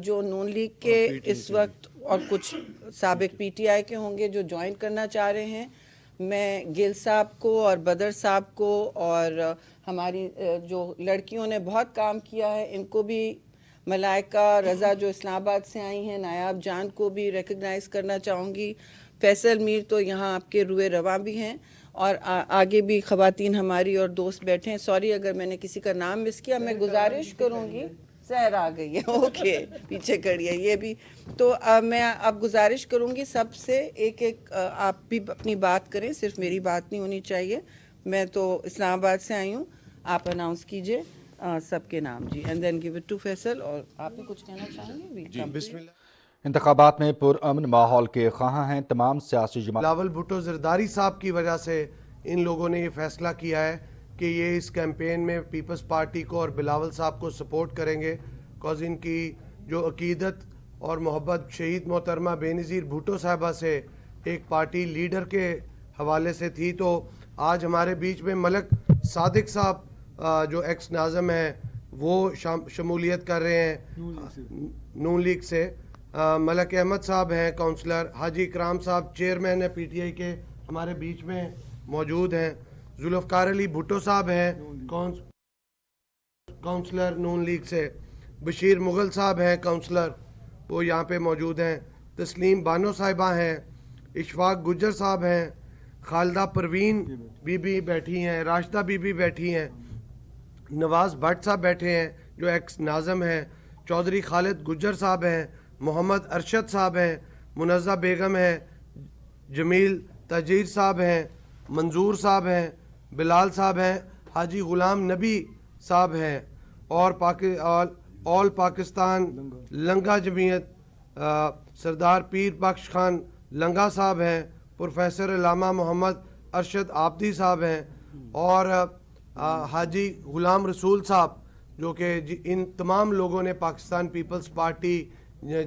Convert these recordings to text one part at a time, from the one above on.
جو نون لیگ کے اس وقت اور کچھ سابق پی ٹی آئی کے ہوں گے جو جوائن کرنا چاہ رہے ہیں. میں گل صاحب کو اور بدر صاحب کو اور ہماری جو لڑکیوں نے بہت کام کیا ہے ان کو بھی، ملائکہ رضا جو اسلام آباد سے آئی ہیں، نایاب جان کو بھی ریکگنائز کرنا چاہوں گی. فیصل میر تو یہاں آپ کے روئے رواں بھی ہیں، اور آگے بھی خواتین ہماری اور دوست بیٹھے ہیں. سوری اگر میں نے کسی کا نام مس کیا. میں گزارش کروں گی، سحر آ گئی ہے، اوکے پیچھے کھڑی ہے یہ بھی. تو میں اب گزارش کروں گی سب سے ایک ایک آپ بھی اپنی بات کریں، صرف میری بات نہیں ہونی چاہیے. میں تو اسلام آباد سے آئی ہوں، آپ اناؤنس کیجئے سب کے نام. جی and then gave it to Faisal. اور آپ بھی کچھ کہنا چاہیں گے؟ جی بسم اللہ. انتخابات میں پرامن ماحول کے خواہاں ہیں تمام سیاسی جماعت. بلاول بھٹو زرداری صاحب کی وجہ سے ان لوگوں نے یہ فیصلہ کیا ہے کہ یہ اس کیمپین میں پیپلز پارٹی کو اور بلاول صاحب کو سپورٹ کریں گے، کاز ان کی جو عقیدت اور محبت شہید محترمہ بے نظیر بھٹو صاحبہ سے ایک پارٹی لیڈر کے حوالے سے تھی. تو آج ہمارے بیچ میں ملک صادق صاحب جو ایکس ناظم ہیں وہ شمولیت کر رہے ہیں نون لیگ سے. ملک احمد صاحب ہیں کونسلر، حاجی اکرام صاحب چیئرمین ہیں پی ٹی آئی کے ہمارے بیچ میں موجود ہیں. ذوالفقار علی بھٹو صاحب ہیں کونسلر نون لیگ سے. بشیر مغل صاحب ہیں کونسلر، وہ یہاں پہ موجود ہیں. تسلیم بانو صاحبہ ہیں، اشفاق گجر صاحب ہیں، خالدہ پروین بی بی بیٹھی ہیں، راشدہ بی بی بیٹھی ہیں، نواز بھٹ صاحب بیٹھے ہیں جو ایکس ناظم ہیں، چودھری خالد گجر صاحب ہیں، محمد ارشد صاحب ہیں، منزہ بیگم ہیں، جمیل تجیر صاحب ہیں، منظور صاحب ہیں، بلال صاحب ہیں، حاجی غلام نبی صاحب ہیں، اور آل پاکستان لنگا جمعیت سردار پیر بخش خان لنگا صاحب ہیں، پروفیسر علامہ محمد ارشد آبدی صاحب ہیں، اور حاجی غلام رسول صاحب، جو کہ ان تمام لوگوں نے پاکستان پیپلز پارٹی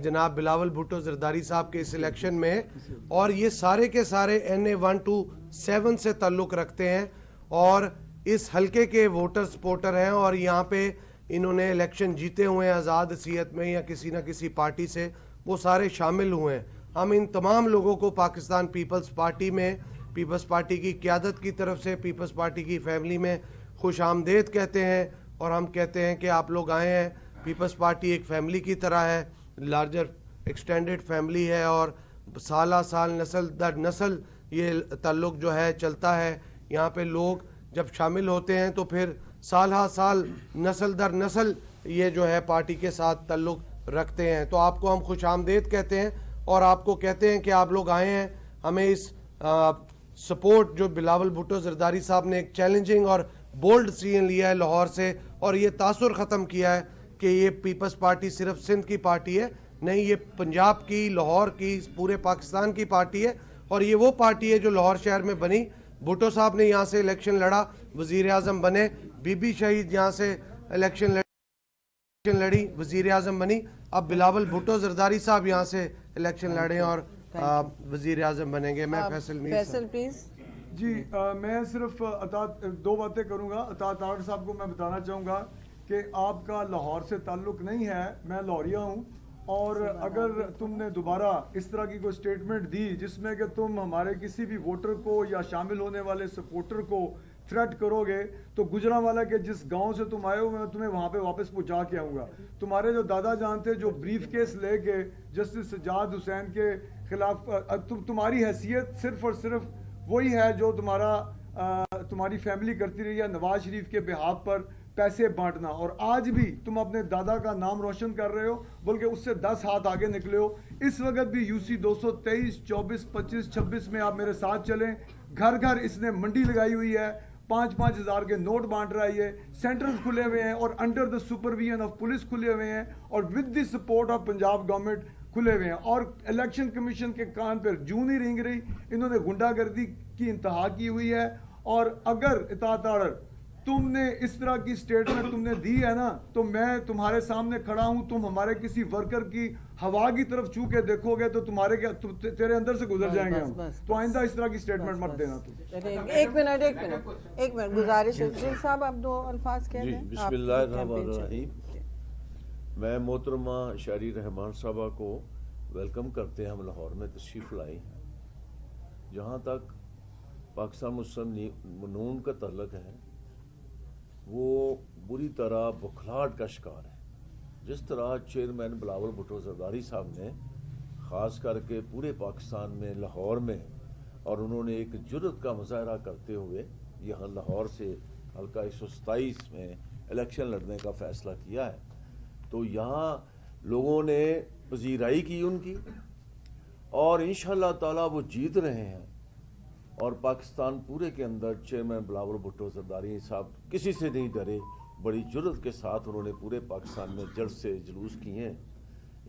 جناب بلاول بھٹو زرداری صاحب کے اس الیکشن میں، اور یہ سارے کے سارے NA 1 to 7 سے تعلق رکھتے ہیں اور اس حلقے کے ووٹر سپورٹر ہیں، اور یہاں پہ انہوں نے الیکشن جیتے ہوئے ہیں آزاد حیثیت میں یا کسی نہ کسی پارٹی سے، وہ سارے شامل ہوئے ہیں. ہم ان تمام لوگوں کو پاکستان پیپلز پارٹی میں، پیپلز پارٹی کی قیادت کی طرف سے، پیپلز پارٹی کی فیملی میں خوش آمدید کہتے ہیں. اور ہم کہتے ہیں کہ آپ لوگ آئے ہیں. پیپلز پارٹی ایک فیملی کی طرح ہے، لارجر ایکسٹینڈڈ فیملی ہے، اور سالہ سال نسل در نسل یہ تعلق جو ہے چلتا ہے. یہاں پہ لوگ جب شامل ہوتے ہیں تو پھر سالہ سال نسل در نسل یہ جو ہے پارٹی کے ساتھ تعلق رکھتے ہیں. تو آپ کو ہم خوش آمدید کہتے ہیں اور آپ کو کہتے ہیں کہ آپ لوگ آئے ہیں. ہمیں اس سپورٹ جو بلاول بھٹو زرداری صاحب نے ایک چیلنجنگ اور بولڈ ڈیسیژن لیا ہے لاہور سے، اور یہ تاثر ختم کیا ہے کہ یہ پیپلز پارٹی صرف سندھ کی پارٹی ہے، نہیں، یہ پنجاب کی، لاہور کی، پورے پاکستان کی پارٹی ہے. اور یہ وہ پارٹی ہے جو لاہور شہر میں بنی. بھٹو صاحب نے یہاں سے الیکشن لڑا، وزیر اعظم بنے. بی بی شہید یہاں سے الیکشن لڑی، وزیر اعظم بنی. اب بلاول بھٹو زرداری صاحب یہاں سے الیکشن لڑے اور وزیر اعظم بنیں گے. میں فیصل پلیز. جی میں صرف دو باتیں کروں گا. عطا طاہر صاحب کو میں بتانا چاہوں گا کہ آپ کا لاہور سے تعلق نہیں ہے، میں لاہوریا ہوں، اور اگر تم نے دوبارہ اس طرح کی کوئی سٹیٹمنٹ دی جس میں کہ تم ہمارے کسی بھی ووٹر کو یا شامل ہونے والے سپورٹر کو تھریٹ کرو گے تو گجرانوالہ کے جس گاؤں سے تم آئے ہو میں تمہیں وہاں پہ واپس پہنچا کے آؤں گا. تمہارے جو دادا جان تھے جو بریف کیس لے کے جسٹس سجاد حسین کے خلاف، تمہاری حیثیت صرف اور صرف وہی ہے جو تمہاری فیملی کرتی رہی ہے، نواز شریف کے بہاف پر پیسے بانٹنا. اور آج بھی تم اپنے دادا کا نام روشن کر رہے ہو، بلکہ اس سے 10 ہاتھ آگے نکلے ہو. اس وقت بھی UC 223 24 25 26 میں آپ میرے ساتھ چلیں. گھر گھر اس نے منڈی لگائی ہوئی ہے، 5-5 ہزار کے نوٹ بانٹ رہا ہے. سینٹرز کھلے ہوئے ہیں اور under the supervision of police کھلے ہوئے ہیں، اور with the support of Punjab government کھلے ہوئے ہیں. اور الیکشن کمیشن کے کان پر جوں نہیں رینگ رہی. انہوں نے غنڈہ گردی کی انتہا کی ہوئی ہے. اور اگر اطاعت آرڈر تم نے اس طرح کی سٹیٹمنٹ تم نے دی ہے نا، تو میں تمہارے سامنے کھڑا ہوں، تم ہمارے کسی ورکر کی ہوا کی طرف چھو کے دیکھو گے تو تیرے اندر سے گزر جائیں گے ہم. تو آئندہ اس طرح کی سٹیٹمنٹ مت دینا. ایک منٹ گزارش ہے صاحب، آپ 2 الفاظ کہہ دیں. بسم اللہ الرحمن الرحیم. मैं मोहतरमा शायरी रहमान साहबा को वेलकम करते हैं। हम लाहौर में तशरीफ़ लाई हैं। जहाँ तक पाकिस्तान मुस्लिम नून का तल्लक है, वो बुरी तरह बुखलाहट का शिकार है। जिस तरह चेयरमैन बिलावल भुट्टो जरदारी साहब ने ख़ास करके पूरे पाकिस्तान में लाहौर में, और उन्होंने एक जुर्रत का मुजाहरा करते हुए यहाँ लाहौर से हल्का 127 में इलेक्शन लड़ने का फ़ैसला किया है, तो यहाँ लोगों ने पजीराई की उनकी, और इंशाअल्लाह ताला वो जीत रहे हैं। और पाकिस्तान पूरे के अंदर चेयरमैन बिलावल भुट्टो जरदारी साहब किसी से नहीं डरे, बड़ी जुर्रत के साथ उन्होंने पूरे पाकिस्तान में जड़ से जुलूस किए हैं।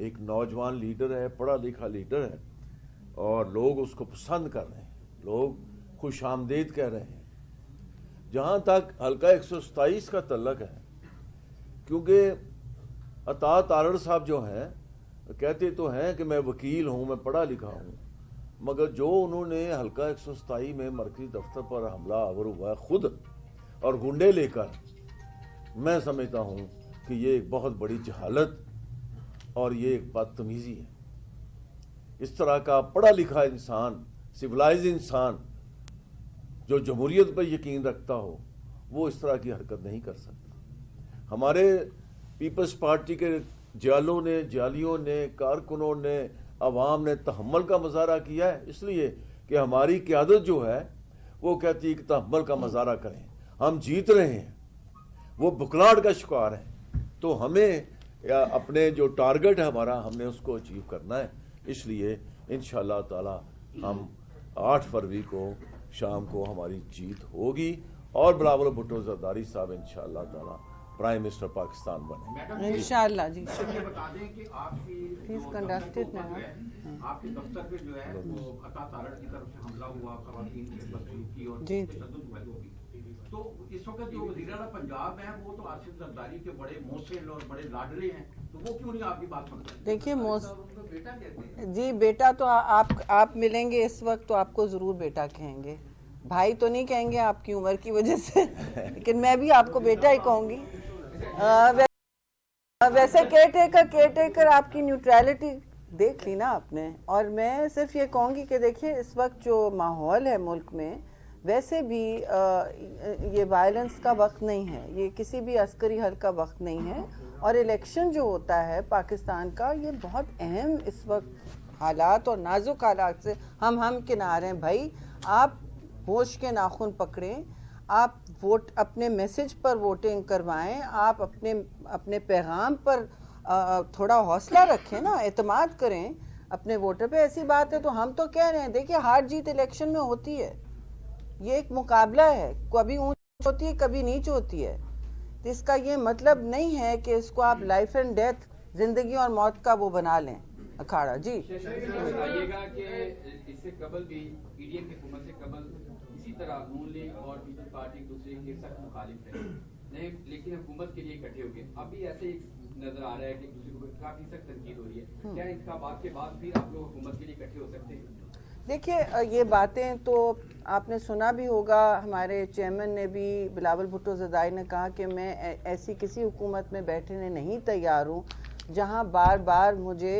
एक नौजवान लीडर है, पढ़ा लिखा लीडर है, और लोग उसको पसंद कर रहे हैं, लोग खुश आमदीद कह रहे हैं। जहाँ तक हल्का 127 का तल्लक है, क्योंकि अता तारड़ साहब जो हैं कहते तो हैं कि मैं वकील हूँ, मैं पढ़ा लिखा हूँ, मगर जो उन्होंने हल्का 127 में मरकजी दफ्तर पर हमला आवर हुआ खुद और गुंडे लेकर, मैं समझता हूँ कि ये एक बहुत बड़ी जहालत और ये एक बदतमीजी है। इस तरह का पढ़ा लिखा इंसान, सिविलाइज इंसान जो जमहूरियत पर यकीन रखता हो, वो इस तरह की हरकत नहीं कर सकता। हमारे पीपल्स पार्टी के जालियों ने, कारकुनों ने, अवाम ने तहम्मुल का मुजाहरा किया है, इसलिए कि हमारी क़यादत जो है वो कहती है कि तहम्मुल का मुजाहरा करें, हम जीत रहे हैं, वो बुखलाहट का शिकार है। तो हमें अपने जो टारगेट है हमारा, हमने उसको अचीव करना है। इसलिए इंशाअल्लाह ताला हम 8 फरवरी को शाम को हमारी जीत होगी और बिलावल भुट्टो जरदारी साहब इंशाअल्लाह ताला प्राइम मिनिस्टर पाकिस्तान बने इंशाअल्लाह जी। ये बता दें कि आपकी Please जो conduct it दफ्तर now. है, आपके दफ्तर पे जो है वो अता तारड़ की तरफ से हमला हुआ, खवातीन के बदसलूकी और जी। तशद्दुद हुआ जो भी। तो इस वक्त जो वज़ीर आला पंजाब है वो तो आसिफ जरदारी के बड़े मोहसिन और बड़े लाडले हैं, तो वो क्यों नहीं आपकी बात सुनते? देखिए उनको बेटा कहते हैं। जी, बेटा तो आप मिलेंगे इस वक्त तो आपको ज़रूर बेटा कहेंगे, भाई तो नहीं कहेंगे आपकी उम्र की वजह से, लेकिन मैं भी आपको बेटा ही कहूँगी। वैसे केयरटेकर आपकी न्यूट्रलिटी देख ली ना आपने। और मैं सिर्फ ये कहूँगी कि देखिए इस वक्त जो माहौल है मुल्क में, वैसे भी ये वायलेंस का वक्त नहीं है, ये किसी भी अस्करी हल का वक्त नहीं है। और इलेक्शन जो होता है पाकिस्तान का, ये बहुत अहम इस वक्त हालात और नाजुक हालात से हम किनारे हैं। भाई आप होश के नाखून पकड़ें, आप वोट अपने मैसेज पर वोटिंग करवाएं, आप अपने पैगाम पर थोड़ा हौसला रखें ना, एतमाद करें अपने वोटर पे। ऐसी बात है तो हम तो कह रहे हैं, देखिए हार जीत इलेक्शन में होती है, ये एक मुकाबला है, कभी ऊंच होती है कभी नीच होती है। तो इसका ये मतलब नहीं है कि इसको आप लाइफ एंड डेथ, जिंदगी और मौत का वो बना लें अखाड़ा। जी बताइएगा कि इससे कबल भी पीडीएम की हुकूमत से कबल इसी तरह नून लीग और पीपल्स पार्टी एक दूसरे के सख्त मुखालिफ थे, नहीं लेकिन हुकूमत के लिए इकट्ठे हो गए। अभी ऐसे ही नजर आ रहा है कि दूसरे को काफी सख्त तनकीद हो रही है। क्या इंतखाबात के बाद फिर आप लोग हुकूमत के लिए इकट्ठे हो सकते हैं? देखिए ये बातें तो आपने सुना भी होगा, हमारे चेयरमैन ने भी, बिलावल भुट्टो जरदारी ने कहा कि मैं ऐसी किसी हुकूमत में बैठने नहीं तैयार हूँ जहाँ बार बार मुझे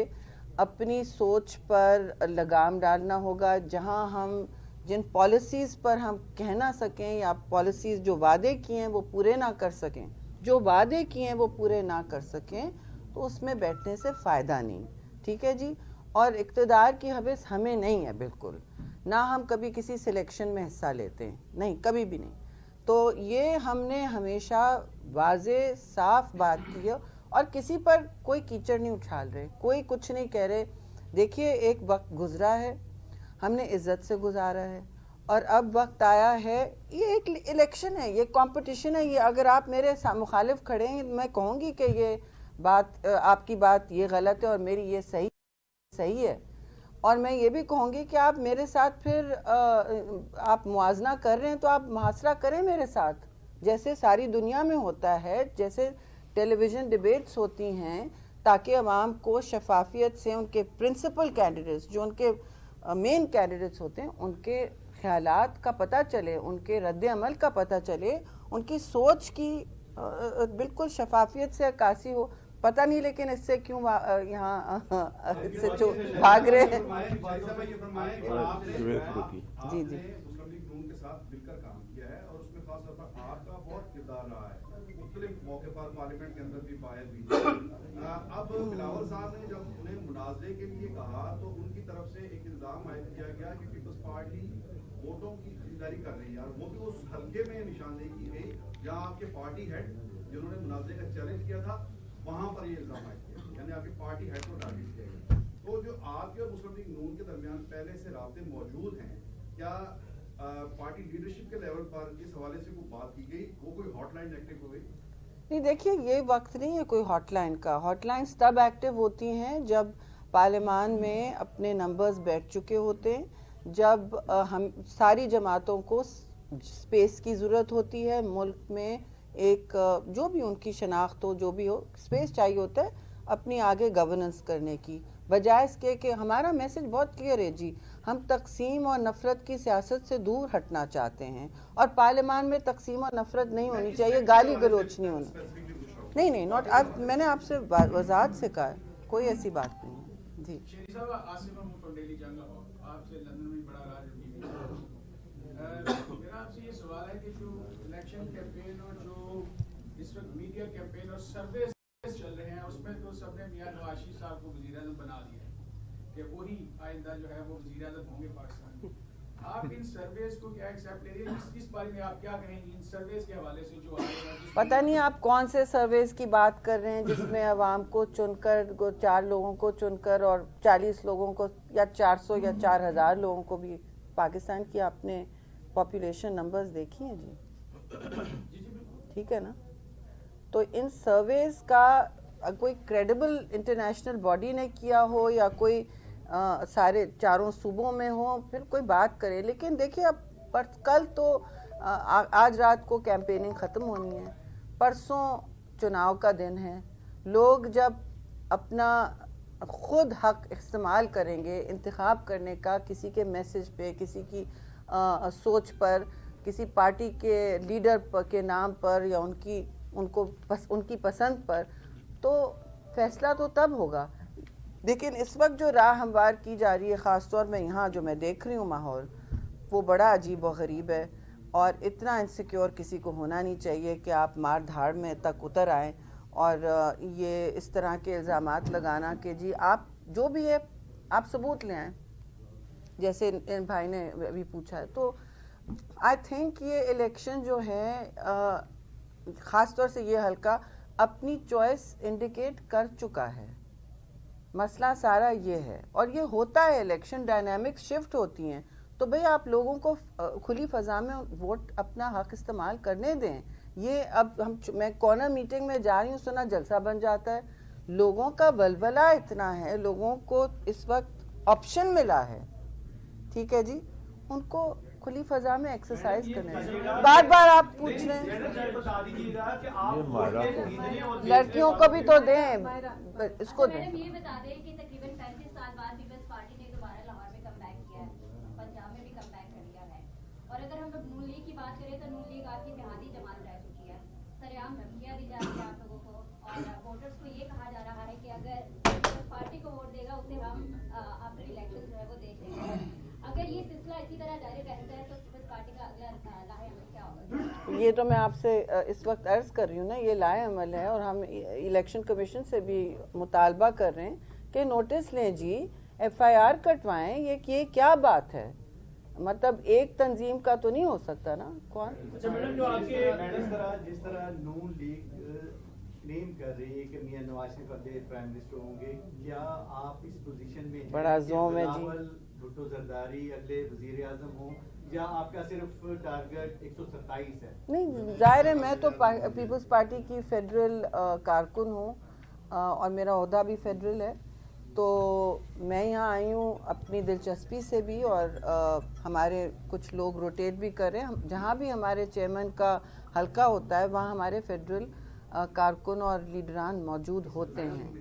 अपनी सोच पर लगाम डालना होगा, जहाँ हम जिन पॉलिसीज़ पर हम कह ना सकें या पॉलिसीज़ जो वादे किए हैं वो पूरे ना कर सकें, जो वादे किए हैं वो पूरे ना कर सकें, तो उसमें बैठने से फ़ायदा नहीं। ठीक है जी। और इक़्तिदार की हवस हमें नहीं है बिल्कुल, ना हम कभी किसी सिलेक्शन में हिस्सा लेते हैं, नहीं, कभी भी नहीं। तो ये हमने हमेशा वाज़े साफ बात की है और किसी पर कोई कीचड़ नहीं उछाल रहे, कोई कुछ नहीं कह रहे। देखिए एक वक्त गुजरा है, हमने इज्जत से गुजारा है, और अब वक्त आया है, ये एक इलेक्शन है, ये कंपटीशन है। ये अगर आप मेरे मुखालिफ खड़े हैं, मैं कहूँगी कि ये बात, आपकी बात ये गलत है और मेरी ये सही है। और मैं ये भी कहूँगी कि आप मेरे साथ फिर आप मुआजना कर रहे हैं तो आप मुहासरा करें मेरे साथ, जैसे सारी दुनिया में होता है, जैसे टेलीविज़न डिबेट्स होती हैं, ताकि अवाम को शफाफियत से उनके प्रिंसिपल कैंडिडेट्स, जो उनके मेन कैंडिडेट्स होते हैं, उनके ख्यालात का पता चले, उनके रद्द अमल का पता चले, उनकी सोच की बिल्कुल शफाफियत से अक्कासी हो। पता नहीं, लेकिन इससे क्यों यहाँ इससे भाग रहे हैं। जी जी मुस्लिम लीग नून के साथ मिलकर काम किया है और उसमें खास तौर पर आपका बहुत किरदार रहा है, मुख्तलिफ मौके पर पार्लियामेंट के अंदर भी बाहर भी। अब बिलावल साहब ने जब उन्हें मुनाजरे के लिए कहा तो उनकी तरफ से एक इल्जाम आयद किया गया कि पीपल्स पार्टी वोटों की खरीदारी कर रही है, और वो भी उस हल्के में निशानदेही की गई जहाँ आपके पार्टी हेड जिन्होंने मुनाजरे का चैलेंज किया था वहां पर ये इल्जाम आयद किया, यानी आपके पार्टी हेड को टारगेट किया गया। तो जो आपके और मुस्लिम लीग नून के दरमियान पहले से राब्ते मौजूद हैं, क्या पार्टी लीडरशिप के लेवल पर इस हवाले से कोई बात की गई, वो कोई हॉटलाइन एक्टिव हो गई? नहीं, देखिए ये वक्त नहीं है कोई हॉटलाइन का। हॉटलाइंस तब एक्टिव होती हैं जब पार्लियामान में अपने नंबर्स बैठ चुके होते हैं, जब हम सारी जमातों को स्पेस की ज़रूरत होती है, मुल्क में एक जो भी उनकी शनाख्त हो, जो भी हो, स्पेस चाहिए होता है अपनी आगे गवर्नेंस करने की, बजाय इसके कि हमारा मैसेज बहुत क्लियर है जी, हम तकसीम और नफरत की सियासत से दूर हटना चाहते हैं, और पार्लियामान में तकसीम और नफरत नहीं होनी चाहिए, गाली गलोच नहीं होना। नहीं, नॉट, अब मैंने आपसे वजाहत से कहा कोई ऐसी बात नहीं है जी। शेरी साहब, आसिफ अहमद फ्रॉम दिल्ली जंग आपसे लंदन में बड़ा राज मेरा आपसे ये सवाल है कि जो इलेक्शन कैंपेन और जो इस वक्त मीडिया कैंपेन और सर्वे चल रहे हैं, उसमें तो सबने मियां नवाज शरीफ साहब को वजीर आज़म बना दिया है कि वही आइंदा जो है वो वजीर आज़म होंगे पाकिस्तान में। आप इन सर्वेस को क्या एक्सेप्ट ले रही है, इस बारे में आप क्या कहेंगे इन सर्वेस के हवाले से जो आएगा? पता नहीं आप कौन से सर्वेस की बात कर रहे हैं जिसमें अवाम को चुनकर 4 लोगों को चुनकर और 40 लोगों को या 400 या 4000 लोगों को भी, पाकिस्तान की आपने पॉपुलेशन नंबर्स देखी हैं जी, ठीक है ना? तो इन सर्वेस का कोई क्रेडिबल इंटरनेशनल बॉडी ने किया हो या कोई सारे चारों सूबों में हो, फिर कोई बात करे। लेकिन देखिए अब कल तो आज रात को कैंपेनिंग ख़त्म होनी है, परसों चुनाव का दिन है, लोग जब अपना खुद हक इस्तेमाल करेंगे इंतखाब करने का, किसी के मैसेज पे, किसी की सोच पर, किसी पार्टी के लीडर के नाम पर या उनकी पसंद पर, तो फैसला तो तब होगा। लेकिन इस वक्त जो राह हमवार की जा रही है, ख़ास तौर में यहाँ जो मैं देख रही हूँ माहौल, वो बड़ा अजीब व गरीब है, और इतना इनसिक्योर किसी को होना नहीं चाहिए कि आप मार धाड़ में तक उतर आएँ और ये इस तरह के इल्ज़ामात लगाना कि जी आप जो भी है आप सबूत ले आएँ, जैसे इन भाई ने अभी पूछा है। तो आई थिंक ये इलेक्शन जो है ख़ास तौर से ये हल्का अपनी चॉइस इंडिकेट कर चुका है, मसला सारा ये है। और ये होता है, इलेक्शन डायनामिक्स शिफ्ट होती हैं, तो भाई आप लोगों को खुली फ़ज़ा में वोट अपना हक इस्तेमाल करने दें। ये अब मैं कॉर्नर मीटिंग में जा रही हूँ, सुना जलसा बन जाता है, लोगों का वलवला इतना है, लोगों को इस वक्त ऑप्शन मिला है, ठीक है जी, उनको खुली फजा में एक्सरसाइज करने हैं। बार बार आप पूछ रहे हैं, लड़कियों को भी तो दें, इसको दें। ये बता दें कि तकरीबन 35 साल बाद पीपल्स पार्टी ने दोबारा लाहौर में कमबैक किया है, पंजाब में भी कमबैक कर लिया है, और अगर हम नून लीग की बात करें तो नून लीग आपकी इत्तेहादी जमात रह चुकी है, सरेआम धमकियां दी जा रही है आप लोगों को, और वोटर्स को ये कहा जा रहा है कि अगर पीपल्स पार्टी को वोट देगा उसे हम आफ्टर इलेक्शन जो है वो देख लेंगे। अगर ये सिलसिला इसी तरह जारी रहता है तो पीपल्स पार्टी का अगला लाहेअमल क्या होगा? ये तो मैं आपसे इस वक्त अर्ज कर रही हूँ ना, ये लाहेअमल है, और हम इलेक्शन कमीशन से भी मुतालबा कर रहे हैं कि नोटिस लें जी, FIR कटवाएं। ये क्या बात है? मतलब एक तंजीम का तो नहीं हो सकता ना। कौन? अच्छा मैडम, जो आपके जिस तरह नून लीग क्लेम कर रही है कि मियां नवाज शरीफ अगले प्राइम मिनिस्टर होंगे, क्या आप इस पोजीशन में बड़ा जोम है जी, भुट्टो जरदारी अगले वजीर आजम हो, या आपका सिर्फ टारगेट 127 है? नहीं, जाहिर है मैं तो पीपल्स पार्टी की फेडरल कारकुन हूँ और मेरा ओहदा भी फेडरल है, तो मैं यहाँ आई हूँ अपनी दिलचस्पी से भी, और हमारे कुछ लोग रोटेट भी कर रहे हैं। जहाँ भी हमारे चेयरमैन का हल्का होता है वहाँ हमारे फेडरल कारकुन और लीडरान मौजूद होते हैं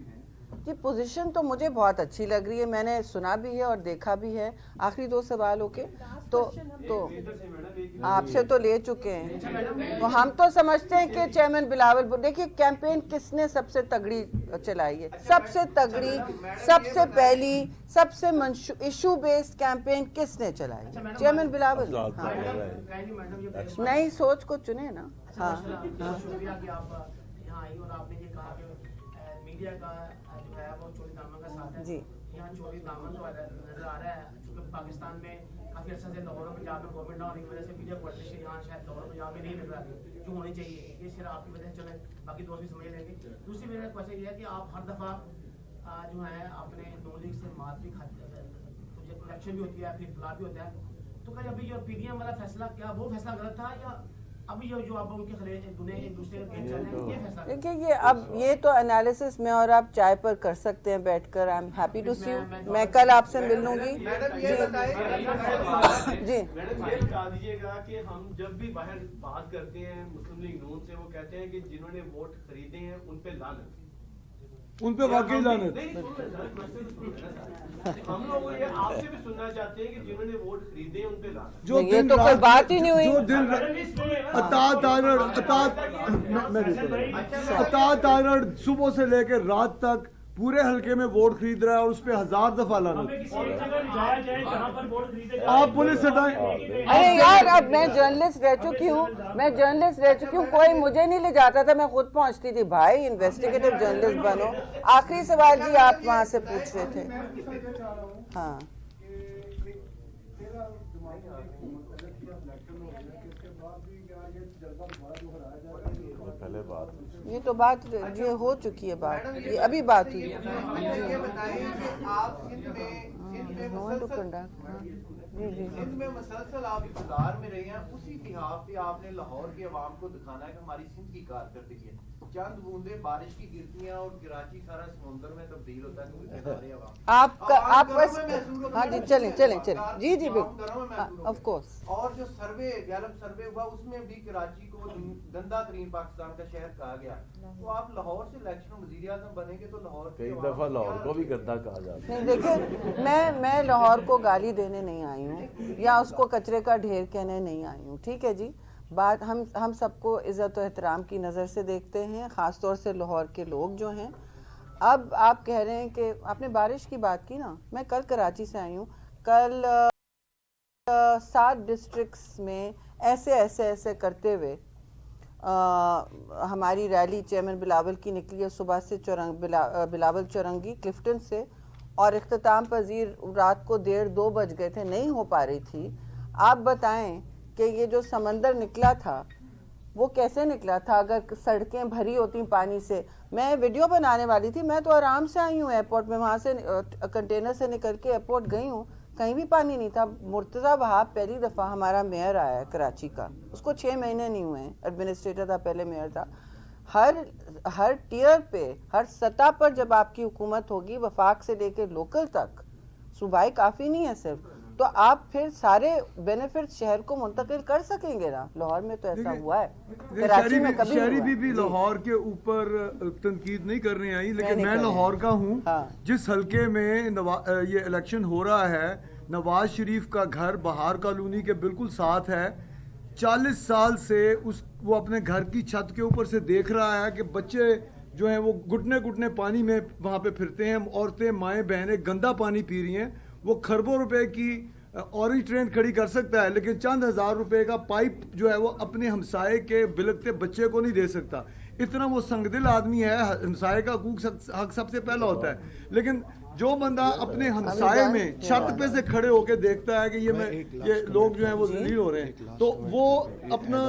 जी। पोजीशन तो मुझे बहुत अच्छी लग रही है, मैंने सुना भी है और देखा भी है। आखिरी 2 सवालों के तो मैडम, एक آپ سے تو لے چکے ہیں. تو ہم تو سمجھتے ہیں کہ چیئرمین بلاول دیکھیے کیمپین کس نے سب سے تگڑی چلائی ہے, سب سے تگڑی, سب سے پہلی, سب سے ایشو بیسڈ کیمپین کس نے چلائی؟ چیئرمین بلاول. نئی سوچ کو چنے نا. ہاں شکریہ کہ آپ یہاں آئی اور آپ نے یہ کہا کہ میڈیا کا جو ہے وہ چوری دامن کا ساتھ ہے. جی یہاں چوری دامن تو نظر آ رہا ہے چونکہ پاکستان میں کافی عرصہ سے لاہور اور پنجاب میں گورنمنٹ نہ ہونے کی وجہ سے میڈیا کوارڈینیشن یہاں شاید لاہور اور پنجاب میں نہیں مل رہا ہے جو ہونی چاہیے. یہ صرف آپ کی وجہ سے چلے, باقی دوست بھی سمجھ لیں گے. دوسری میرا کوشچن یہ ہے کہ آپ ہر دفعہ جو ہے اپنے نون لیگ سے مات بھی کھاتے ہیں, الیکشن بھی ہوتی ہے پھر اختلاف بھی ہوتا ہے. تو کیا ابھی جو پی ڈی ایم والا فیصلہ کیا وہ فیصلہ غلط تھا یا ابھی جو اب ان کے خلاف ایک دوسرے کے چل رہے ہیں یہ فیصلہ؟ دیکھیے یہ اب یہ تو انالیسس میں اور آپ چائے پر کر سکتے ہیں بیٹھ کر. I am happy to see you. میں کل آپ سے مل لوں گی. جی میڈم یہ بتا دیجیے گا کہ ہم جب بھی باہر بات کرتے ہیں مسلم لیگ نون سے وہ کہتے ہیں کہ جنہوں نے ووٹ خریدے ہیں ان پہ لعنت, ان پہ واقعی لعنت. ہم لوگ یہ آپ سے بھی سننا چاہتے ہیں کہ جنہوں نے ووٹ خریدے ان پہ لعنت. یہ تو کوئی بات ہی نہیں ہوئی. جو دن اطاعت آنر صبح سے لے کے رات تک پورے حلقے میں ووٹ خرید رہا ہے اور اس پہ 1000 دفعہ لعنت. آپ پولیس ہٹائیں. ارے یار اب میں جرنلسٹ رہ چکی ہوں, کوئی مجھے نہیں لے جاتا تھا, میں خود پہنچتی تھی. بھائی انویسٹیگیٹو جرنلسٹ بنو. آخری سوال جی آپ وہاں سے پوچھ رہے تھے. ہاں پہلے بات یہ تو بات یہ ہو چکی ہے, بات یہ ابھی بات ہوئی ہے. یہ بتائیں کہ آپ سندھ میں مسلسل آپ اقتدار میں رہے ہیں, اسی لحاظ پہ آپ نے لاہور کے عوام کو دکھانا ہے کہ ہماری سندھ کی کارکردگی ہے. چند بوندیں بارش کی گرتی ہیں اور کراچی سارا سمندر میں تبدیل ہوتا ہے. آپ بس ہاں جی چلیں جی بالکل آف کورس. اور جو سروے گیلپ سروے ہوا اس میں بھی کراچی کو گندا ترین پاکستان کا شہر کہا گیا. تو آپ لاہور سے الیکشن وزیر اعظم بنیں گے تو لاہور کئی دفعہ لاہور کو بھی گندا کہا جاتا ہے. دیکھیں میں لاہور کو گالی دینے نہیں آئی ہوں یا اس کو کچرے کا ڈھیر کہنے نہیں آئی ہوں. ٹھیک ہے جی, بات ہم سب کو عزت و احترام کی نظر سے دیکھتے ہیں, خاص طور سے لاہور کے لوگ جو ہیں. اب آپ کہہ رہے ہیں کہ آپ نے بارش کی بات کی نا, میں کل کراچی سے آئی ہوں. کل 7 ڈسٹرکٹس میں ایسے کرتے ہوئے ہماری ریلی چیئرمین بلاول کی نکلی ہے صبح سے. بلاول چورنگی کلفٹن سے, اور اختتام پذیر رات کو 1:30-2 بج گئے تھے, نہیں ہو پا رہی تھی. آپ بتائیں کہ یہ جو سمندر نکلا تھا وہ کیسے نکلا تھا اگر سڑکیں بھری ہوتی پانی سے. میں ویڈیو بنانے والی تھی, میں تو آرام سے آئی ہوں ایئرپورٹ میں, وہاں سے کنٹینر سے نکل کے ایئرپورٹ گئی ہوں, کہیں بھی پانی نہیں تھا. مرتضیٰ وہاب پہلی دفعہ ہمارا میئر آیا ہے کراچی کا, اس کو 6 مہینے نہیں ہوئے ہیں, ایڈمنسٹریٹر تھا پہلے میئر تھا. ہر ٹیئر پہ ہر سطح پر جب آپ کی حکومت ہوگی وفاق سے لے کے لوکل تک, صوبائی کافی نہیں ہے صرف, تو آپ پھر سارے بینیفٹ شہر کو منتقل کر سکیں گے نا. لاہور میں تو ایسا ہوا ہے, کراچی میں کبھی شہری بھی لاہور کے اوپر تنقید نہیں کرنے آئی, لیکن میں لاہور کا ہوں. جس حلقے میں یہ الیکشن ہو رہا ہے, نواز شریف کا گھر بہار کالونی کے بالکل ساتھ ہے. 40 سال سے وہ اپنے گھر کی چھت کے اوپر سے دیکھ رہا ہے کہ بچے جو ہیں وہ گھٹنے پانی میں وہاں پہ پھرتے ہیں, عورتیں مائیں بہنیں گندا پانی پی رہی ہیں. وہ کھربوں روپے کی اورنج ٹرین کھڑی کر سکتا ہے, لیکن چند ہزار روپے کا پائپ جو ہے وہ اپنے ہمسائے کے بلکتے بچے کو نہیں دے سکتا. اتنا وہ سنگدل آدمی ہے, ہمسائے کا حق سب سے پہلا ہوتا ہے. لیکن جو بندہ اپنے ہمسائے میں چھت پہ سے کھڑے ہو کے دیکھتا ہے کہ یہ لوگ جو ہیں وہ ذلیل ہو رہے ہیں, تو وہ اپنا